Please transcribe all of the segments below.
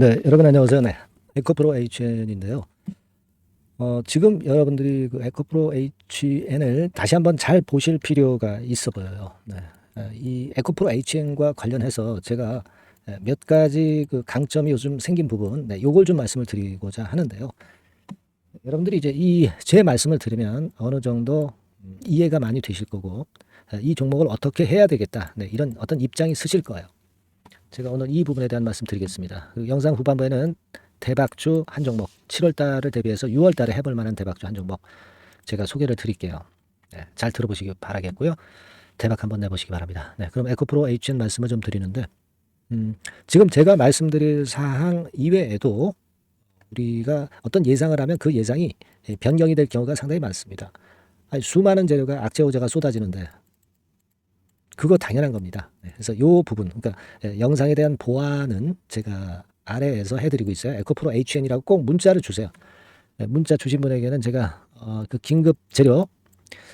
네, 여러분 안녕하세요. 네, 에코프로 HN인데요. 지금 여러분들이 그 에코프로 HN을 다시 한번 잘 보실 필요가 있어 보여요. 네, 이 에코프로 HN과 관련해서 제가 몇 가지 그 강점이 요즘 생긴 부분, 네, 요걸 좀 말씀을 드리고자 하는데요. 여러분들이 이제 이 제 말씀을 들으면 어느 정도 이해가 많이 되실 거고, 이 종목을 어떻게 해야 되겠다, 네, 이런 어떤 입장이 쓰실 거예요. 제가 오늘 이 부분에 대한 말씀 드리겠습니다. 그 영상 후반부에는 대박주 한 종목, 7월 달을 대비해서 6월 달에 해볼 만한 대박주 한 종목 제가 소개를 드릴게요. 네, 잘 들어보시기 바라겠고요. 대박 한번 내보시기 바랍니다. 네, 그럼 에코프로 HN 말씀을 좀 드리는데, 지금 제가 말씀드릴 사항 이외에도 우리가 어떤 예상을 하면 그 예상이 변경이 될 경우가 상당히 많습니다. 아니, 수많은 재료가 악재호재가 쏟아지는데 그거 당연한 겁니다. 네, 그래서 요 부분, 그러니까 영상에 대한 보완은 제가 아래에서 해드리고 있어요. 에코프로 HN이라고 꼭 문자를 주세요. 네, 문자 주신 분에게는 제가 그 긴급 재료,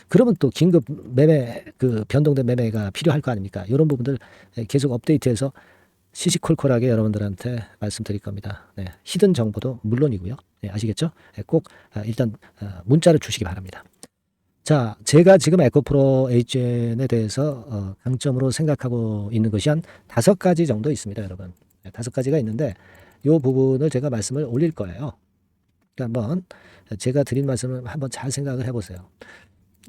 그러면 또 긴급 매매, 그 변동된 매매가 필요할 거 아닙니까? 이런 부분들 계속 업데이트해서 시시콜콜하게 여러분들한테 말씀드릴 겁니다. 네, 히든 정보도 물론이고요. 네, 아시겠죠? 네, 꼭 일단 문자를 주시기 바랍니다. 자, 제가 지금 에코프로 HN에 대해서 강점으로 생각하고 있는 것이 한 5가지 정도 있습니다, 여러분. 네, 5가지가 있는데 이 부분을 제가 말씀을 올릴 거예요. 그러니까 한번 제가 드린 말씀을 한번 잘 생각을 해보세요.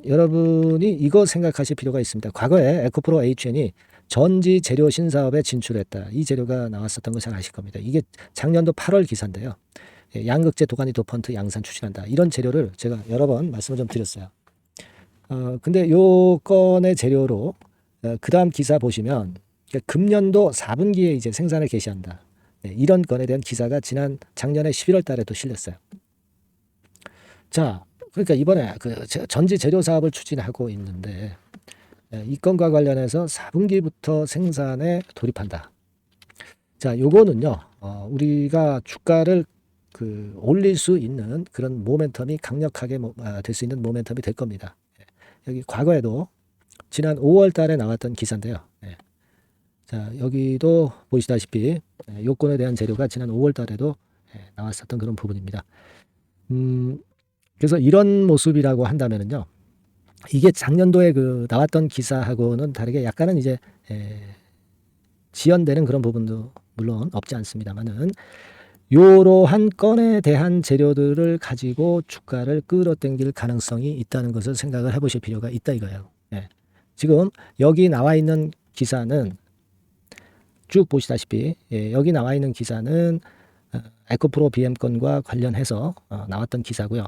여러분이 이거 생각하실 필요가 있습니다. 과거에 에코프로 HN이 전지 재료 신사업에 진출했다. 이 재료가 나왔었던 거 잘 아실 겁니다. 이게 작년도 8월 기사인데요. 양극재 도가니 도펀트 양산 추진한다. 이런 재료를 제가 여러 번 말씀을 좀 드렸어요. 근데 요 건의 재료로 그 다음 기사 보시면 금년도 4분기에 이제 생산을 개시한다. 네, 이런 건에 대한 기사가 작년에 11월 달에도 실렸어요. 자, 그러니까 이번에 그 전지 재료 사업을 추진하고 있는데 이 건과 관련해서 4분기부터 생산에 돌입한다. 자, 요거는요, 우리가 주가를 그 올릴 수 있는 그런 모멘텀이 강력하게 될 수 있는 모멘텀이 될 겁니다. 여기 과거에도 지난 5월 달에 나왔던 기사인데요. 네. 자, 여기도 보시다시피 요건에 대한 재료가 지난 5월 달에도 나왔었던 그런 부분입니다. 그래서 이런 모습이라고 한다면은요. 이게 작년도에 그 나왔던 기사하고는 다르게 약간은 이제 지연되는 그런 부분도 물론 없지 않습니다만은 요러한 건에 대한 재료들을 가지고 주가를 끌어당길 가능성이 있다는 것을 생각을 해보실 필요가 있다 이거예요. 예. 지금 여기 나와 있는 기사는 쭉 보시다시피 여기 나와 있는 기사는 에코프로 BM 건과 관련해서 나왔던 기사고요.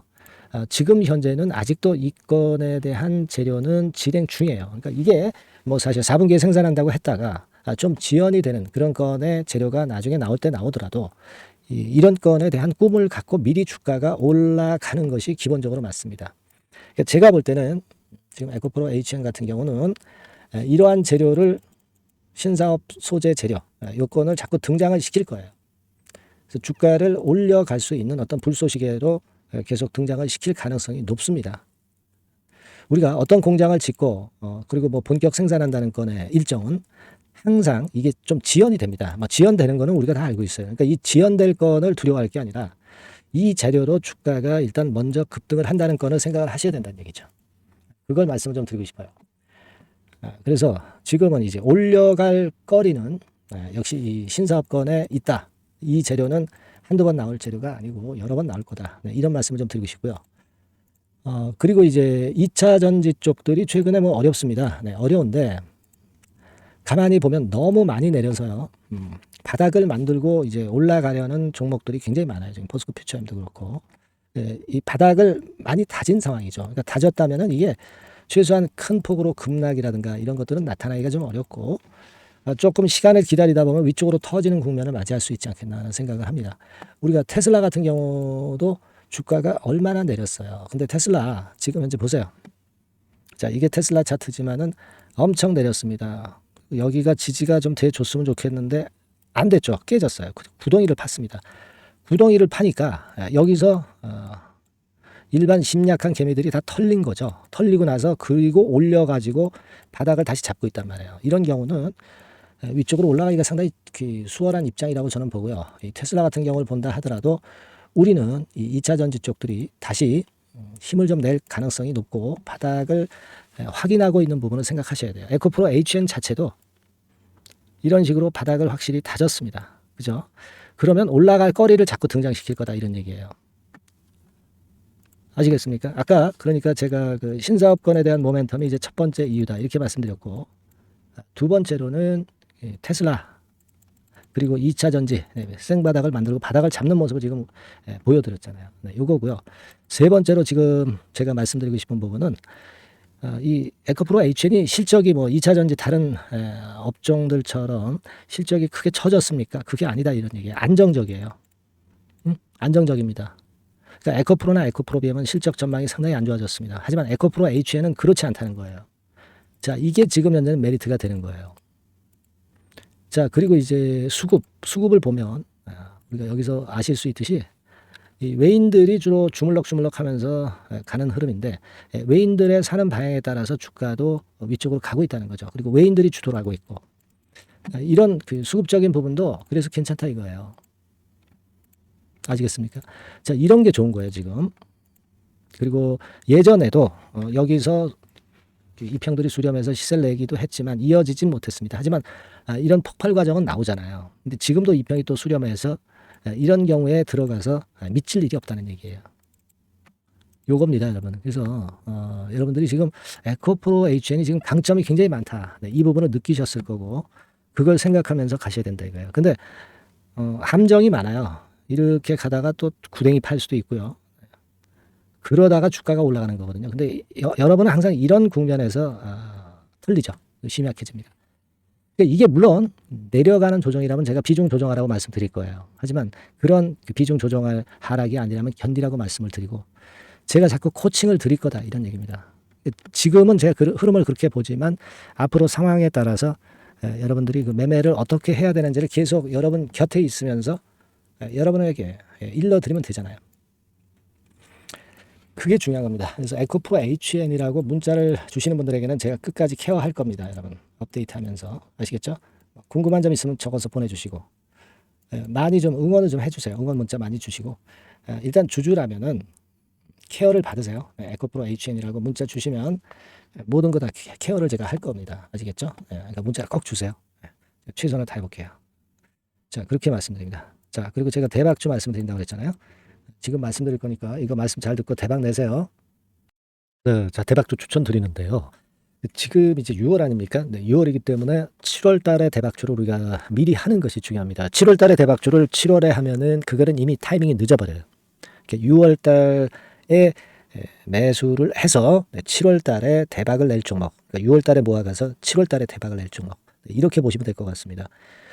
지금 현재는 아직도 이 건에 대한 재료는 진행 중이에요. 그러니까 이게 뭐 사실 4분기에 생산한다고 했다가 좀 지연이 되는 그런 건의 재료가 나중에 나올 때 나오더라도 이런 건에 대한 꿈을 갖고 미리 주가가 올라가는 것이 기본적으로 맞습니다. 그러니까 제가 볼 때는 지금 에코프로 HN 같은 경우는 이러한 재료를 신사업 소재 재료 요건을 자꾸 등장을 시킬 거예요. 그래서 주가를 올려갈 수 있는 어떤 불쏘시개로 계속 등장을 시킬 가능성이 높습니다. 우리가 어떤 공장을 짓고 그리고 뭐 본격 생산한다는 건의 일정은 항상 이게 좀 지연이 됩니다. 뭐 지연되는 거는 우리가 다 알고 있어요. 그러니까 이 지연될 건을 두려워할 게 아니라 이 재료로 주가가 일단 먼저 급등을 한다는 건을 생각을 하셔야 된다는 얘기죠. 그걸 말씀을 좀 드리고 싶어요. 그래서 지금은 이제 올려갈 거리는 역시 이 신사업권에 있다. 이 재료는 한두 번 나올 재료가 아니고 여러 번 나올 거다. 네, 이런 말씀을 좀 드리고 싶고요. 그리고 이제 2차 전지 쪽들이 최근에 뭐 어렵습니다. 네, 어려운데 가만히 보면 너무 많이 내려서요. 바닥을 만들고 이제 올라가려는 종목들이 굉장히 많아요. 지금 포스코 퓨처엠도 그렇고. 네, 이 바닥을 많이 다진 상황이죠. 그러니까 다졌다면은 이게 최소한 큰 폭으로 급락이라든가 이런 것들은 나타나기가 좀 어렵고 조금 시간을 기다리다 보면 위쪽으로 터지는 국면을 맞이할 수 있지 않겠나 하는 생각을 합니다. 우리가 테슬라 같은 경우도 주가가 얼마나 내렸어요. 근데 테슬라 지금 현재 보세요. 자, 이게 테슬라 차트지만은 엄청 내렸습니다. 여기가 지지가 좀 돼줬으면 좋겠는데 안 됐죠. 깨졌어요. 구덩이를 팠습니다. 구덩이를 파니까 여기서 일반 심약한 개미들이 다 털린 거죠. 털리고 나서 그리고 올려가지고 바닥을 다시 잡고 있단 말이에요. 이런 경우는 위쪽으로 올라가기가 상당히 수월한 입장이라고 저는 보고요. 이 테슬라 같은 경우를 본다 하더라도 우리는 이 2차 전지 쪽들이 다시 힘을 좀 낼 가능성이 높고 바닥을 확인하고 있는 부분을 생각하셔야 돼요. 에코프로 HN 자체도 이런 식으로 바닥을 확실히 다졌습니다. 그죠? 그러면 올라갈 거리를 자꾸 등장시킬 거다 이런 얘기예요. 아시겠습니까? 아까 그러니까 제가 그 신사업권에 대한 모멘텀이 이제 첫 번째 이유다 이렇게 말씀드렸고, 두 번째로는 테슬라 그리고 2차 전지 생바닥을 만들고 바닥을 잡는 모습을 지금 보여드렸잖아요. 요거고요. 세 번째로 지금 제가 말씀드리고 싶은 부분은 이 에코프로 HN이 실적이 뭐 2차 전지 다른 업종들처럼 실적이 크게 처졌습니까? 그게 아니다 이런 얘기예요. 안정적이에요. 안정적입니다. 그러니까 에코프로나 에코프로비엠은 실적 전망이 상당히 안 좋아졌습니다. 하지만 에코프로 HN은 그렇지 않다는 거예요. 자, 이게 지금 현재는 메리트가 되는 거예요. 자, 그리고 이제 수급을 보면 우리가 여기서 아실 수 있듯이 이 외인들이 주로 주물럭주물럭 하면서 가는 흐름인데, 외인들의 사는 방향에 따라서 주가도 위쪽으로 가고 있다는 거죠. 그리고 외인들이 주도를 하고 있고, 이런 그 수급적인 부분도 그래서 괜찮다 이거예요. 아시겠습니까? 자, 이런 게 좋은 거예요 지금. 그리고 예전에도 여기서 이평들이 수렴해서 시세를 내기도 했지만 이어지진 못했습니다. 하지만 이런 폭발 과정은 나오잖아요. 근데 지금도 이평이 또 수렴해서 이런 경우에 들어가서 미칠 일이 없다는 얘기예요. 요겁니다, 여러분. 그래서 여러분들이 지금 에코프로 HN이 지금 강점이 굉장히 많다. 이 부분을 느끼셨을 거고 그걸 생각하면서 가셔야 된다 이거예요. 근데 함정이 많아요. 이렇게 가다가 또 구덩이 팔 수도 있고요. 그러다가 주가가 올라가는 거거든요. 근데 여러분은 항상 이런 국면에서 틀리죠. 심히 약해집니다. 그러니까 이게 물론 내려가는 조정이라면 제가 비중 조정하라고 말씀드릴 거예요. 하지만 그런 비중 조정할 하락이 아니라면 견디라고 말씀을 드리고, 제가 자꾸 코칭을 드릴 거다 이런 얘기입니다. 지금은 제가 흐름을 그렇게 보지만 앞으로 상황에 따라서 여러분들이 그 매매를 어떻게 해야 되는지를 계속 여러분 곁에 있으면서 여러분에게 일러드리면 되잖아요. 그게 중요한 겁니다. 그래서 에코프로 HN이라고 문자를 주시는 분들에게는 제가 끝까지 케어할 겁니다. 여러분 업데이트하면서 아시겠죠? 궁금한 점 있으면 적어서 보내주시고 많이 좀 응원을 좀 해주세요. 응원 문자 많이 주시고 일단 주주라면은 케어를 받으세요. 에코프로 HN이라고 문자 주시면 모든 거 다 케어를 제가 할 겁니다. 아시겠죠? 그러니까 문자를 꼭 주세요. 최선을 다해볼게요. 자, 그렇게 말씀드립니다. 자, 그리고 제가 대박주 말씀드린다고 그랬잖아요. 지금 말씀드릴 거니까 이거 말씀 잘 듣고 대박 내세요. 네, 자, 대박주 추천드리는데요. 지금 이제 6월 아닙니까? 네, 6월이기 때문에 7월 달에 대박주를 우리가 미리 하는 것이 중요합니다. 7월 달에 대박주를 7월에 하면은 그거는 이미 타이밍이 늦어버려요. 6월 달에 매수를 해서 7월 달에 대박을 낼 종목, 그러니까 6월 달에 모아가서 7월 달에 대박을 낼 종목, 이렇게 보시면 될 것 같습니다.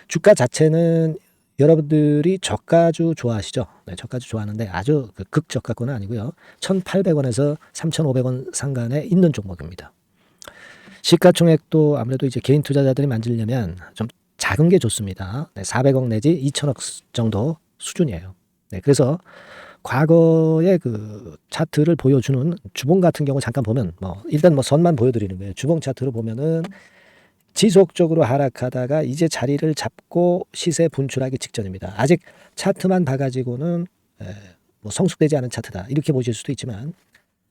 주가 자체는 여러분들이 저가주 좋아하시죠? 네, 저가주 좋아하는데 아주 극저가권은 아니고요. 1,800원에서 3,500원 상간에 있는 종목입니다. 시가총액도 아무래도 이제 개인 투자자들이 만지려면 좀 작은 게 좋습니다. 네, 400억 내지 2천억 정도 수준이에요. 네, 그래서 과거의 그 차트를 보여주는 주봉 같은 경우 잠깐 보면 일단 선만 보여드리는 거예요. 주봉 차트를 보면은 지속적으로 하락하다가 이제 자리를 잡고 시세 분출하기 직전입니다. 아직 차트만 봐가지고는 성숙되지 않은 차트다 이렇게 보실 수도 있지만,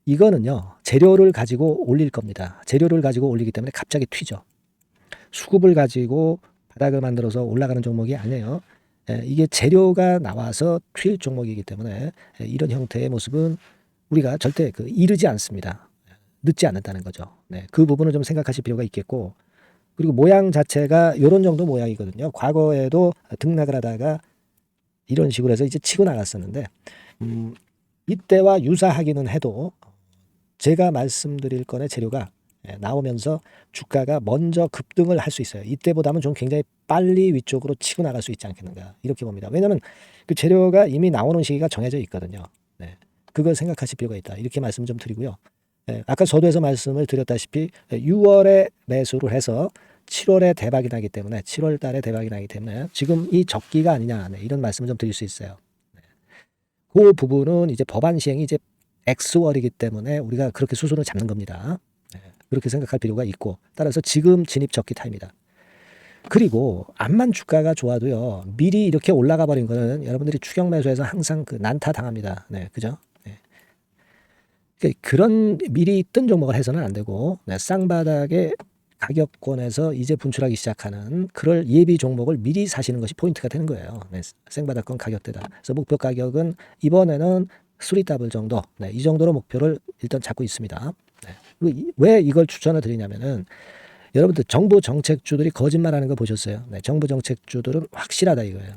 이거는요 재료를 가지고 올릴 겁니다. 재료를 가지고 올리기 때문에 갑자기 튀죠. 수급을 가지고 바닥을 만들어서 올라가는 종목이 아니에요. 이게 재료가 나와서 튈 종목이기 때문에 이런 형태의 모습은 우리가 절대 이르지 않습니다. 늦지 않는다는 거죠. 네, 그 부분을 좀 생각하실 필요가 있겠고, 그리고 모양 자체가 이런 정도 모양이거든요. 과거에도 등락을 하다가 이런 식으로 해서 이제 치고 나갔었는데 이때와 유사하기는 해도 제가 말씀드릴 건의 재료가 나오면서 주가가 먼저 급등을 할 수 있어요. 이때보다는 좀 굉장히 빨리 위쪽으로 치고 나갈 수 있지 않겠는가 이렇게 봅니다. 왜냐하면 그 재료가 이미 나오는 시기가 정해져 있거든요. 네, 그걸 생각하실 필요가 있다 이렇게 말씀 좀 드리고요. 아까 서두에서 말씀을 드렸다시피 6월에 매수를 해서 7월에 대박이 나기 때문에 7월 달에 대박이 나기 때문에 지금 이 적기가 아니냐 이런 말씀을 좀 드릴 수 있어요. 그 부분은 이제 법안 시행이 이제 X월이기 때문에 우리가 그렇게 수순을 잡는 겁니다. 그렇게 생각할 필요가 있고, 따라서 지금 진입 적기 타입니다. 그리고 암만 주가가 좋아도요. 미리 이렇게 올라가 버린 거는 여러분들이 추격 매수해서 항상 그 난타 당합니다. 네, 그죠? 네. 그런 미리 뜬 종목을 해서는 안 되고 네, 쌍바닥의 가격권에서 이제 분출하기 시작하는 그럴 예비 종목을 미리 사시는 것이 포인트가 되는 거예요. 네, 생바닥권 가격대다. 그래서 목표 가격은 이번에는 3더블 정도, 네, 이 정도로 목표를 일단 잡고 있습니다. 네. 그리고 왜 이걸 추천을 드리냐면은 여러분들 정부 정책주들이 거짓말하는 거 보셨어요? 네, 정부 정책주들은 확실하다 이거예요.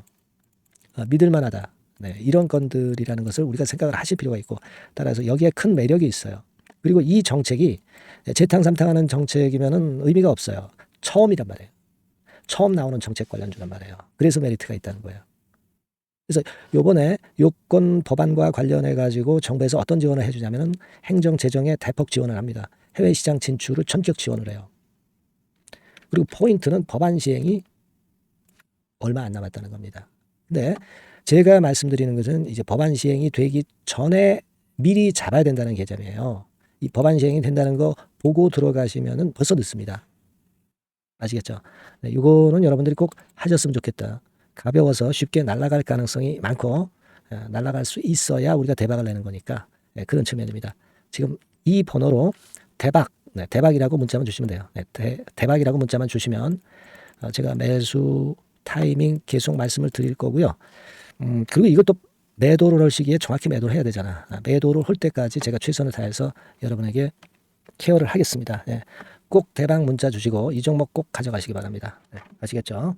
믿을만하다. 네, 이런 건들이라는 것을 우리가 생각을 하실 필요가 있고 따라서 여기에 큰 매력이 있어요. 그리고 이 정책이 재탕삼탕하는 정책이면은 의미가 없어요. 처음이란 말이에요. 처음 나오는 정책 관련주란 말이에요. 그래서 메리트가 있다는 거예요. 그래서 요번에 요건 법안과 관련해 가지고 정부에서 어떤 지원을 해주냐면은 행정 재정에 대폭 지원을 합니다. 해외 시장 진출을 전격 지원을 해요. 그리고 포인트는 법안 시행이 얼마 안 남았다는 겁니다. 근데 제가 말씀드리는 것은 이제 법안 시행이 되기 전에 미리 잡아야 된다는 개념이에요. 이 법안 시행이 된다는 거 보고 들어가시면은 벌써 늦습니다. 아시겠죠? 네, 이거는 여러분들이 꼭 하셨으면 좋겠다. 가벼워서 쉽게 날아갈 가능성이 많고 날아갈 수 있어야 우리가 대박을 내는 거니까 그런 측면입니다. 지금 이 번호로 대박, 네, 대박이라고 문자만 주시면 돼요. 네, 대박이라고 문자만 주시면 제가 매수 타이밍 계속 말씀을 드릴 거고요. 그리고 이것도 매도를 할 시기에 정확히 매도를 해야 되잖아. 매도를 할 때까지 제가 최선을 다해서 여러분에게 케어를 하겠습니다. 네, 꼭 대박 문자 주시고 이 종목 꼭 가져가시기 바랍니다. 네, 아시겠죠?